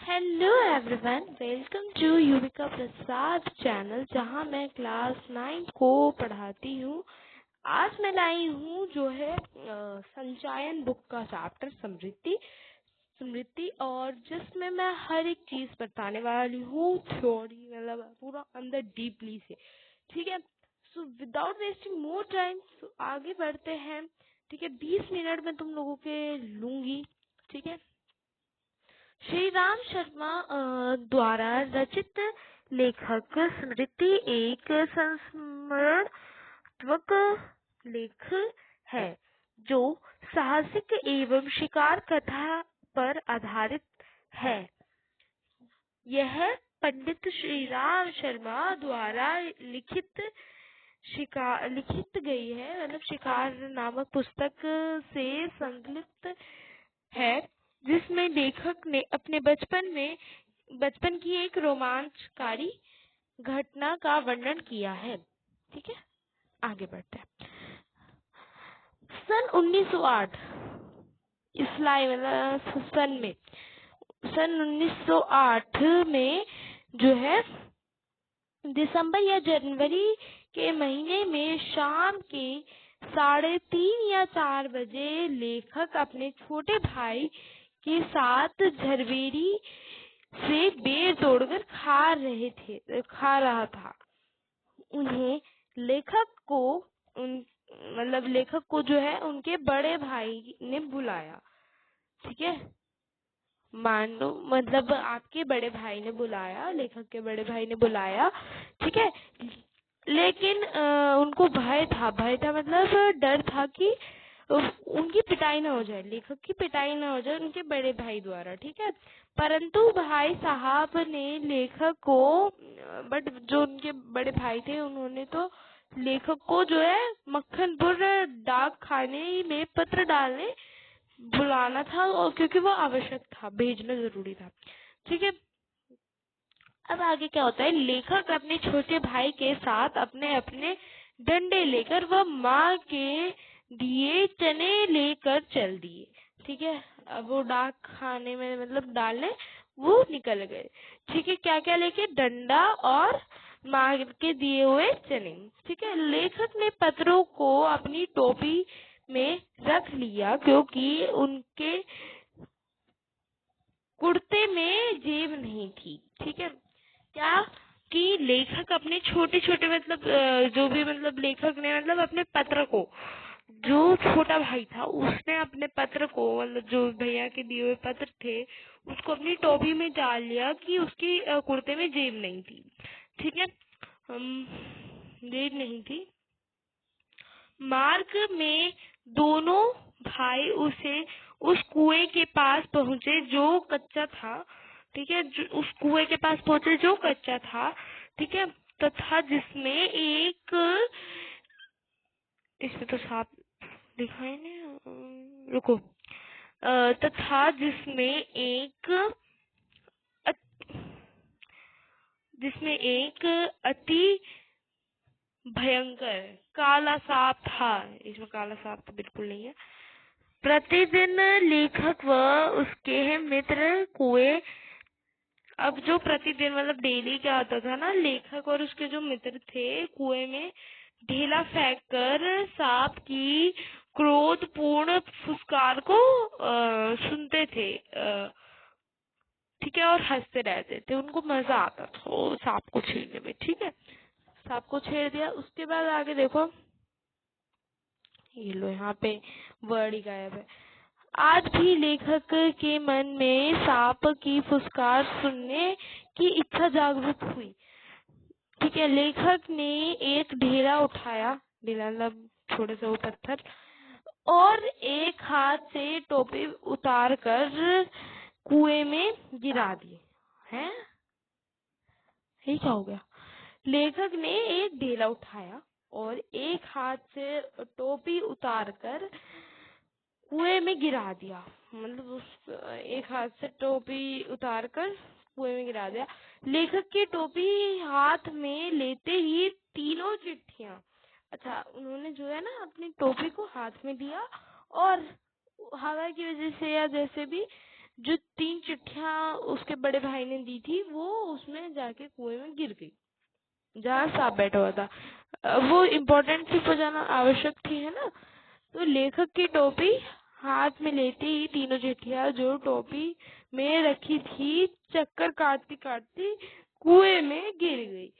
Hello everyone, welcome to Yuvika Prasad channel, जहां मैं class 9 को पढ़ाती हूँ। आज मैं लाई हूँ जो है संचयन बुक का चैप्टर स्मृति स्मृति और जिसमें मैं हर एक चीज बताने वाली हूँ, थ्योरी मतलब पूरा अंदर डीपली से। ठीक है, so without wasting more time आगे बढ़ते हैं। ठीक है, 20 मिनट में तुम लोगों के लूंगी। ठीक है, श्री राम शर्मा द्वारा रचित लेखक स्मृति एक संस्मरणात्मक लेख है जो साहसिक एवं शिकार कथा पर आधारित है। यह पंडित श्री राम शर्मा द्वारा लिखित गई है, मतलब शिकार नामक पुस्तक से संकलित है, जिसमें लेखक ने अपने बचपन की एक रोमांचकारी घटना का वर्णन किया है। ठीक है, आगे बढ़ते हैं। सन 1908 ईस्वी मतलब सन 1908 में जो है दिसंबर या जनवरी के महीने में शाम के 3:30 या 4 बजे लेखक अपने छोटे भाई के साथ झरबेरी से बेर तोड़कर खा रहा था। उन्हें लेखक को जो है उनके बड़े भाई ने बुलाया। ठीक है, मान लो मतलब आपके बड़े भाई ने बुलाया, लेखक के बड़े भाई ने बुलाया। ठीक है, लेकिन उनको भय था मतलब डर था कि उनकी पिटाई ना हो जाए, लेखक की पिटाई ना हो जाए उनके बड़े भाई द्वारा। ठीक है, परंतु भाई साहब ने लेखक को बट जो उनके बड़े भाई थे उन्होंने तो लेखक को जो है मक्खनपुर डाक खाने में पत्र डालने बुलाना था, और क्योंकि वो आवश्यक था, भेजना जरूरी था। ठीक है, अब आगे क्या होता है, लेखक अपने छोटे भाई के साथ अपने अपने डंडे लेकर वह माँ के दिए चने लेकर चल दिए। ठीक है, अब वो डाक खाने में मतलब डालने वो निकल गए। ठीक है, क्या क्या लेके, डंडा और माँ के दिए हुए चने। ठीक है, लेखक ने पत्रों को अपनी टोपी में रख लिया क्योंकि उनके कुर्ते में जेब नहीं थी। ठीक है, क्या कि लेखक अपने छोटे छोटे मतलब जो भी मतलब लेखक ने मतलब अपने पत्र को, जो छोटा भाई था उसने अपने पत्र को मतलब जो भैया के दिए हुए पत्र थे उसको अपनी टोपी में डाल लिया कि उसकी कुर्ते में जेब नहीं थी। ठीक है, जेब नहीं थी। मार्ग में दोनों भाई उस कुएं के पास पहुंचे जो कच्चा था। ठीक है, उस कुएं के पास पहुंचे जो कच्चा था। ठीक है, तथा जिसमें एक, इसमें तो साफ लिखा है ना, रुको, तथा जिसमें एक अति भयंकर काला सांप था। इसमें काला सांप तो बिल्कुल नहीं है। प्रतिदिन लेखक व उसके मित्र कुएं, अब जो प्रतिदिन मतलब डेली क्या होता था ना, लेखक और उसके जो मित्र थे कुएं में ढेला फेंक कर सांप की क्रोधपूर्ण फुसकार को सुनते थे। ठीक है, और हंसते रहते थे, उनको मजा आता था वो सांप को छेड़ने में। ठीक है, सांप को छेड़ दिया, उसके बाद आगे देखो, ये लो यहाँ पे वर्ड ही गायब है। आज भी लेखक के मन में सांप की फुसकार सुनने की इच्छा जागृत हुई। ठीक है, लेखक ने एक ढेला उठाया, ढेला मतलब छोटे से वो पत्थर, और एक हाथ से टोपी उतार कर कुएं में गिरा दी। है, ये क्या हो गया? लेखक ने एक ढेला उठाया और एक हाथ से टोपी उतार कर कुएं में गिरा दिया, मतलब उस एक हाथ से टोपी उतार कर कुएं में गिरा दिया। लेखक की टोपी हाथ में लेते ही तीनों चिट्ठियां, अच्छा उन्होंने जो है ना अपनी टोपी को हाथ में लिया और हवा की वजह से या जैसे भी जो 3 चिट्ठियां उसके बड़े भाई ने दी थी वो उसमें जाके कुएं में गिर गई, जहाँ सांप बैठा हुआ था। वो इम्पोर्टेंट चीज हो जाना आवश्यक थी, है ना। तो लेखक की टोपी हाथ में लेते ही तीनों चिट्ठियां जो टोपी में रखी थी चक्कर काटती काटती कुएं में गिर गई।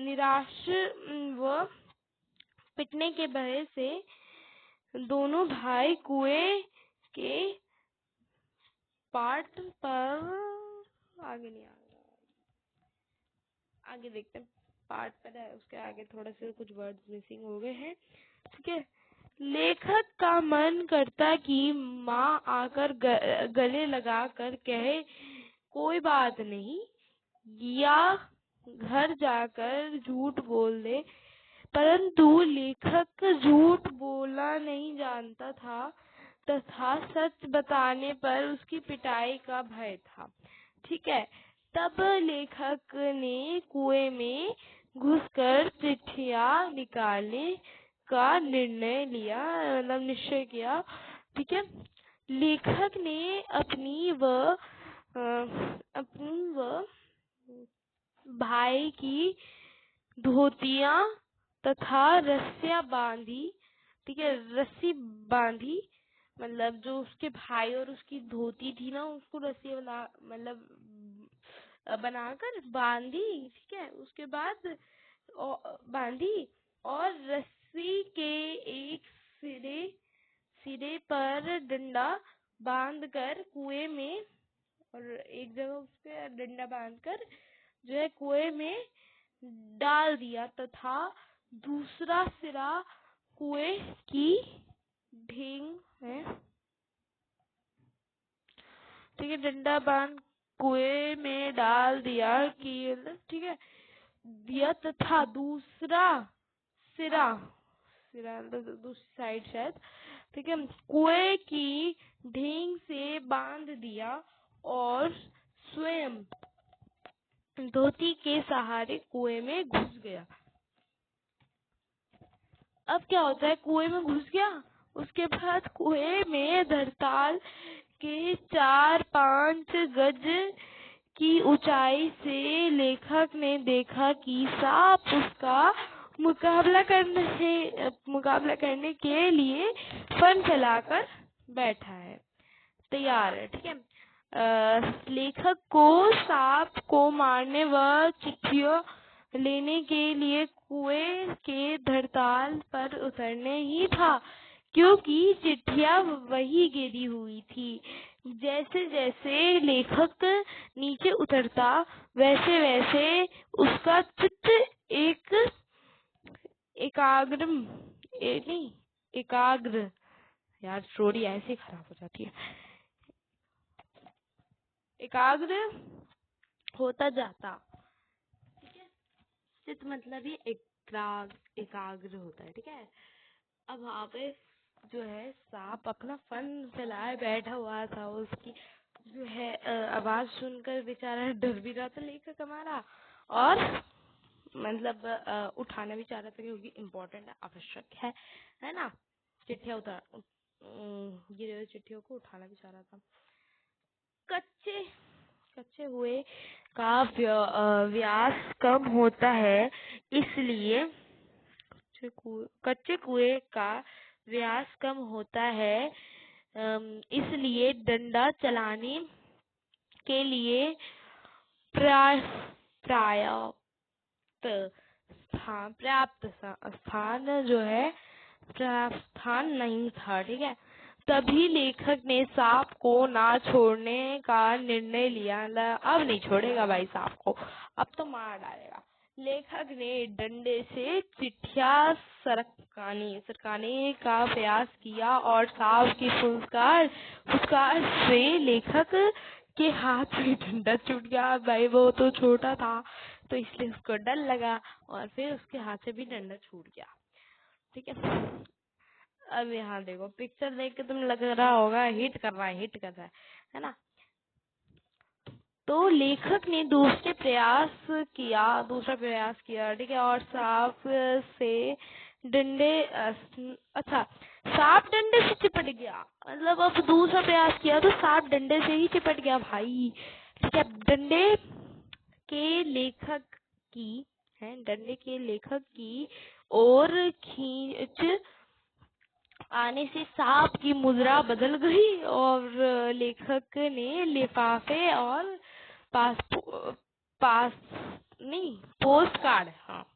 निराश व पिटने के भय से दोनों भाई कुएं के पाट पर, आगे नहीं, आगे देखते हैं। पार्ट पर है, उसके आगे थोड़ा से कुछ वर्ड्स मिसिंग हो गए हैं, ठीक है। लेखक का मन करता कि माँ आकर गले लगा कर कहे कोई बात नहीं, या घर जाकर झूठ बोल दे, परंतु लेखक झूठ बोलना नहीं जानता था तथा सच बताने पर उसकी पिटाई का भय था, ठीक है। तब लेखक ने कुएं में घुसकर चिट्ठियां निकालने का निर्णय लिया, मतलब निश्चय किया, ठीक है। लेखक ने अपनी व भाई की धोतियां तथा रस्सियां बांधी, ठीक है। रस्सी बांधी, मतलब जो उसके भाई और उसकी धोती थी ना, उसको रस्सी बना, मतलब बनाकर बांधी, ठीक है। उसके बाद बांधी और रस्सी के एक सिरे पर डंडा बांधकर कुएं में, और एक जगह उसके डंडा बांधकर जो है कुएं में डाल दिया तथा दूसरा सिरा कुएं की ढेंग है, ठीक है, डंडा बांध कुएं में डाल दिया कि, ठीक है, दिया तथा दूसरा सिरा दूसरी साइड शायद, ठीक है, कुएं की ढेंग से बांध दिया और स्वयं धोती के सहारे कुएं में घुस गया। अब क्या होता है, कुएं में घुस गया, उसके बाद कुएं में धरताल के 4-5 गज की ऊंचाई से लेखक ने देखा कि सांप उसका मुकाबला करने के लिए फन फैलाकर बैठा है, तैयार है, ठीक है। लेखक को सांप को मारने व चिट्ठियों लेने के लिए कुएं के धरताल पर उतरने ही था, क्योंकि चिट्ठियां वही गिरी हुई थी। जैसे जैसे लेखक नीचे उतरता वैसे वैसे उसका चित्त एकाग्र, यार स्टोरी ऐसे खराब हो जाती है, एकाग्र होता जाता, ठीक है। चित्त मतलब ये एकाग्र होता है, ठीक है। अब वहाँ पे जो है सांप अपना फन फैलाए बैठा हुआ था, उसकी जो है आवाज सुनकर बेचारा डर भी रहा था लेखक हमारा, और मतलब उठाना भी चाह रहा था क्योंकि इम्पोर्टेंट आवश्यक है ना। चिट्ठियां गिरे हुए चिट्ठियों को उठाना भी चाह रहा था। कच्चे हुए का व्यास कम होता है, इसलिए कच्चे कुएं का व्यास कम होता है, इसलिए डंडा चलाने के लिए पर्याप्त स्थान जो है, पर्याप्त स्थान नहीं था, ठीक है। तभी लेखक ने सांप को ना छोड़ने का निर्णय लिया। अब नहीं छोड़ेगा भाई सांप को, अब तो मार डालेगा। लेखक ने डंडे से चिट्ठियां सरकाने का प्रयास किया और सांप की फुसकार से लेखक के हाथ में डंडा छूट गया। भाई वो तो छोटा था तो इसलिए उसको डर लगा और फिर उसके हाथ से भी डंडा छूट गया, ठीक है। अब यहाँ देखो, पिक्चर देख के तुम लग रहा होगा हिट कर रहा है ना। तो लेखक ने दूसरा प्रयास किया, ठीक है, और सांप से डंडे अच्छा सांप डंडे से चिपट गया, मतलब अब दूसरा प्रयास किया तो सांप डंडे से ही चिपट गया भाई। ठीक है, डंडे के लेखक की डंडे के लेखक की और खींच आने से सांप की मुद्रा बदल गई और लेखक ने लिफाफे और पास पास नहीं पोस्ट कार्ड,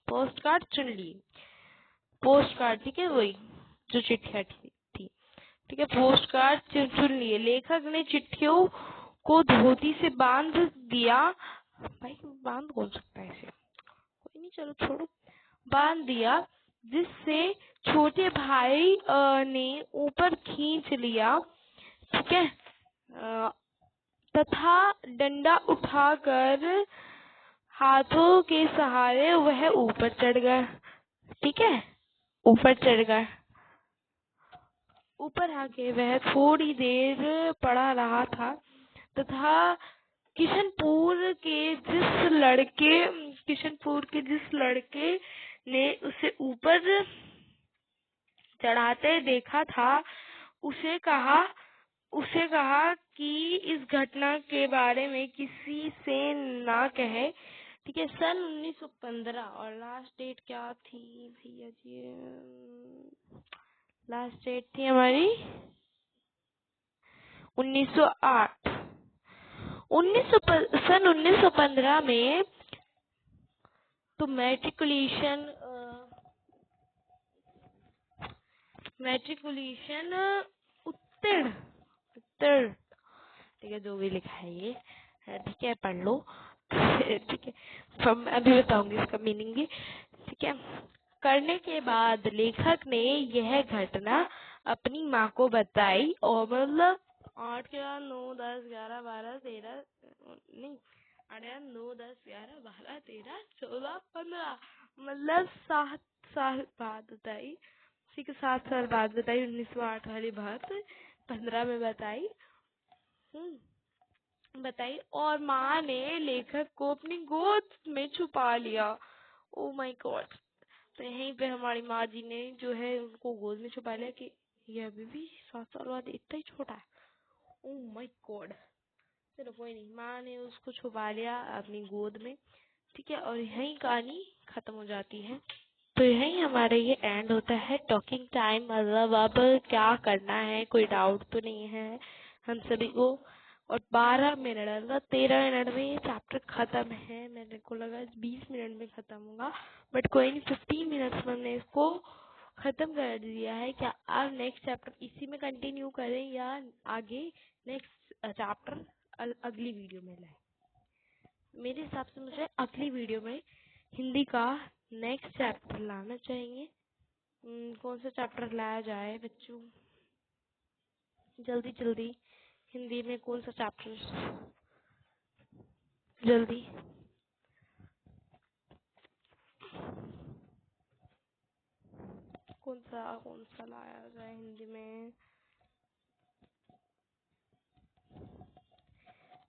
पोस्ट कार्ड चुन लिए। पोस्ट कार्ड, ठीक है, वही जो चिट्ठियां थी। ठीक है, पोस्ट कार्ड चुन लिए। लेखक ने चिट्ठियों को धोती से बांध दिया। भाई बांध कौन सकता है इसे, कोई नहीं, चलो छोड़ो। बांध दिया, जिससे छोटे भाई ने ऊपर खींच लिया। ठीक है, तथा डंडा उठाकर हाथों के सहारे वह ऊपर चढ़ गया। ठीक है, ऊपर चढ़ गया। ऊपर आके वह थोड़ी देर पड़ा रहा था तथा किशनपुर के जिस लड़के ने उसे ऊपर चढ़ाते देखा था उसे कहा कि इस घटना के बारे में किसी से ना कहे। ठीक है, सन 1915 और लास्ट डेट क्या थी भैया जी, लास्ट डेट थी हमारी 1908। सन 1915 में तो मैट्रिकुलेशन उत्तीर्ण, ठीक है, जो भी लिखा है ये, ठीक है, पढ़ लो। ठीक है, हम अभी बताऊंगी इसका मीनिंग भी। ठीक है, करने के बाद लेखक ने यह घटना अपनी माँ को बताई और मतलब 8 के बाद 9 10 11 12 13 नहीं 8 9 10 11 12 13 14 15 मतलब 7 साल बाद बताई। ठीक है, 7 साल बाद बताई, 1908 वाली बात 15 में बताई। बताई और माँ ने लेखक को अपनी गोद में छुपा लिया। ओ माय गॉड, तो यहीं पे हमारी माँ जी ने जो है उनको गोद में छुपा लिया कि ये अभी भी 7 साल बाद इतना ही छोटा है। ओ माय गॉड, चलो कोई नहीं, माँ ने उसको छुपा लिया अपनी गोद में। ठीक है, और यहीं कहानी खत्म हो जाती है। तो यहीं हमारे ये एंड होता है टॉकिंग टाइम। मतलब अब क्या करना है, कोई डाउट तो नहीं है हम सभी को। और 12 मिनट मतलब 13 मिनट में ये चैप्टर खत्म है। मेरे को लगा 20 मिनट में खत्म होगा, बट कोई नहीं, 15 मिनट्स में हमने इसको खत्म कर दिया है। क्या आप नेक्स्ट चैप्टर इसी में कंटिन्यू करें या आगे नेक्स्ट चैप्टर अगली वीडियो में लाएं? मेरे हिसाब से मुझे अगली वीडियो में हिंदी का नेक्स्ट चैप्टर लाना चाहिए। कौन सा चैप्टर लाया जाए बच्चों, जल्दी जल्दी, हिंदी में कौन सा चैप्टर, जल्दी। कौन सा लाया जाए हिंदी में?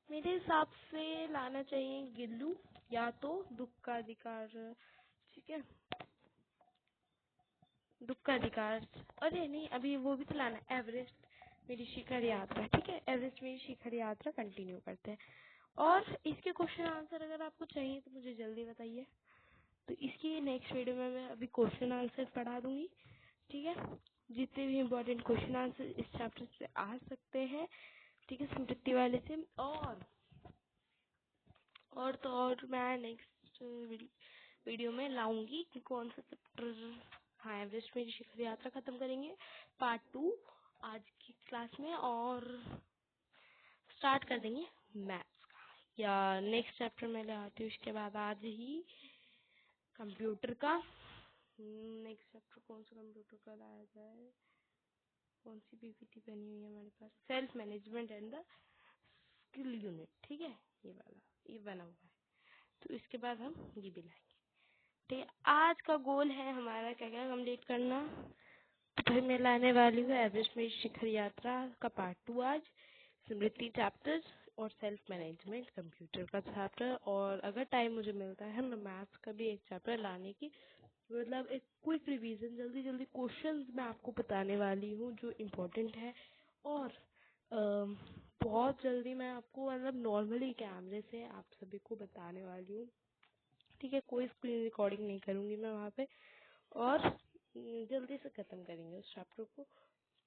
मेरे हिसाब से लाना चाहिए गिल्लू या तो दुख का अधिकार। ठीक है, दुख का अधिकार। अरे नहीं, अभी वो भी तो लाना, एवरेस्ट मेरी शिखर यात्रा। ठीक है, एवरेस्ट मेरी शिखर यात्रा कंटिन्यू करते हैं। और इसके क्वेश्चन आंसर अगर आपको चाहिए तो मुझे जल्दी बताइए, तो इसकी नेक्स्ट वीडियो में मैं अभी क्वेश्चन आंसर पढ़ा दूंगी। ठीक है, जितने भी इम्पोर्टेंट क्वेश्चन आंसर इस चैप्टर से आ सकते हैं। ठीक है, स्मृति वाले से। और मैं नेक्स्ट वीडियो में लाऊंगी कि कौन सा चैप्टर। हाँ, एवरेस्ट में शिखर यात्रा खत्म करेंगे पार्ट 2 आज की क्लास में, और स्टार्ट कर देंगे मैथ्स का, या नेक्स्ट चैप्टर में ले आती हूँ उसके बाद आज ही कंप्यूटर का। नेक्स्ट चैप्टर कौन सा कंप्यूटर का लाया जाए, कौन सी पीपीटी बनी हुई है हमारे पास, self management and the skill unit. ठीक है, ये वाला ये बना हुआ है, तो इसके बाद हम ये भी लाएंगे। ठीक है, आज का गोल है हमारा क्या क्या कंप्लीट करना। तो भाई मैं लाने वाली हूँ एवरेस्ट में शिखर यात्रा का पार्ट 2 आज, स्मृति चैप्टर और सेल्फ मैनेजमेंट कंप्यूटर का चैप्टर, और अगर टाइम मुझे मिलता है मैं मैथ्स का भी एक चैप्टर लाने की मतलब एक क्विक रिवीजन, जल्दी जल्दी क्वेश्चंस मैं आपको बताने वाली हूँ जो इम्पोर्टेंट है। और बहुत जल्दी मैं आपको मतलब नॉर्मली कैमरे से आप सभी को बताने वाली हूँ, ठीक है। कोई स्क्रीन रिकॉर्डिंग नहीं करूँगी मैं वहाँ पे, और जल्दी से ख़त्म करेंगे उस चैप्टर को।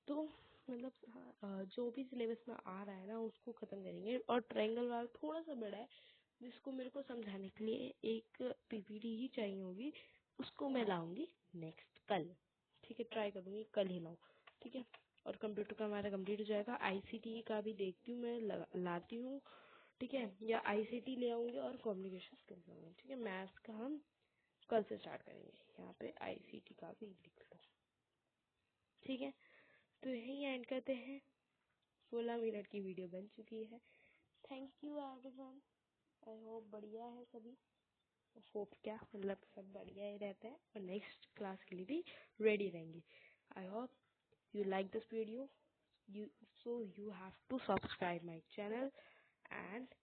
तो मतलब हाँ, जो भी सिलेबस में आ रहा है ना उसको ख़त्म करेंगे। और ट्रायंगल वाला थोड़ा सा बड़ा है, जिसको मेरे को समझाने के लिए एक पीपीटी ही चाहिए होगी, उसको मैं लाऊंगी नेक्स्ट कल, ठीक है। ट्राई करूँगी कल ही लाऊं, ठीक है। और कंप्यूटर का हमारा कंप्लीट हो जाएगा। आईसीटी का भी देखती हूँ मैं, लाती हूँ, ठीक है। या आईसीटी ले आऊँगी और कम्युनिकेशन स्किल्स लाऊंगी, ठीक है। मैथ्स का हम कल से स्टार्ट करेंगे। यहाँ पे आईसीटी का भी लिख लो, ठीक है। तो यही एंड करते हैं। 16 मिनट की वीडियो बन चुकी है। Thank you everyone. I hope बढ़िया है सभी। होप क्या मतलब सब बढ़िया ही रहता है और नेक्स्ट क्लास के लिए भी रेडी रहेंगे। I hope you like this video. You have to subscribe my channel and